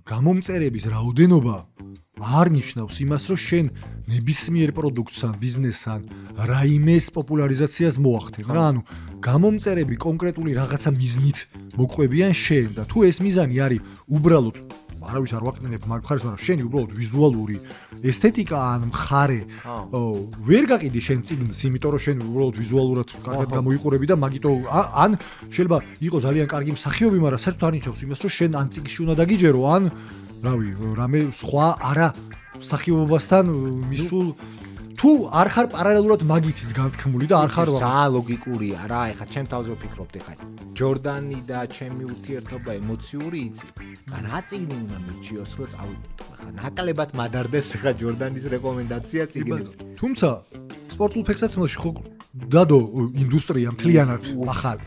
გამომწერების რაოდენობა არ ნიშნავს იმას, რომ შენ ნებისმიერ პროდუქტს ან ბიზნესს ან რაიმეს პოპულარიზაციას მოახდენ რა, ანუ გამომწერები კონკრეტული რაღაცა მიზნით მოყვებიან შენ და თუ ეს მიზანი არის უბრალოდ არავის არ ვაკნინებ მაგ ხარეს, მაგრამ შენი უბრალოდ ვიზუალური ესთეტიკა ან მხარე ვერ გაყიდი შენ წიგნს, იმიტომ რომ შენ უბრალოდ ვიზუალურად კარგად გამოიყურები და მაგიტო ან შეიძლება იყოს ძალიან კარგი მსახიობი, მაგრამ საერთოდ არ ნიშნავს იმას, რომ შენ ან წიგნში უნდა დაგიჯერო, ან რავი, რამე სხვა არა მსახიობობასთან მისულ თუ არ ხარ პარალელურად მაგითიც განთქმული და არ ხარ რა ლოგიკურია რა, ეხლა ჩემ თავზე ვფიქრობთ, ეხლა ჯორდანი და ჩემი ურთიერთობა ემოციური იცი. რა წიგნი უნდა მიჩიოს, რომ წავიდოდო. ეხლა ნაკლებად მადარდებს ეხლა ჯორდანის რეკომენდაცია წიგნებს. თუმცა სპორტულ ფეხსაცმელში ხო დადო ინდუსტრია მთლიანად ახალ.